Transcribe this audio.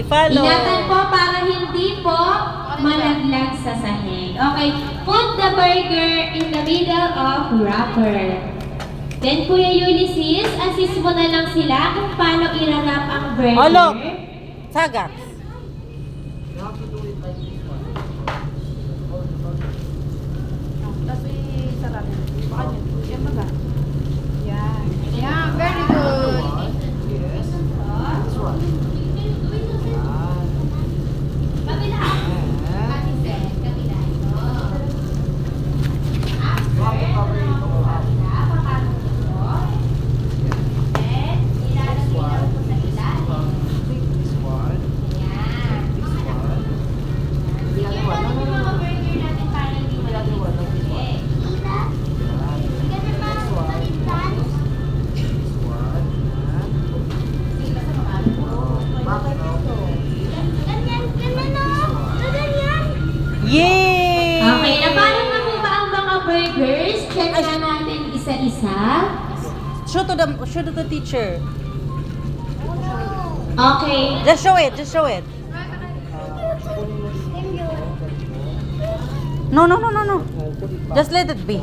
I-follow. Ingatan po para hindi po malaglag sa sahig. Okay, put the burger in the middle of wrapper. Then, Kuya Ulysses, assist mo na lang sila kung paano i-wrap ang burger. Olo! Sagak. Tapos i-sarap. Baka nyo. Yan baga. Yan. Yan. Very good. Kabila. Kabila. Kabila. Yay! Okay, napalo na po ba ang mga burgers? Check na natin isa-isa. Show to the teacher. Okay. Just show it, just show it. No. Just let it be.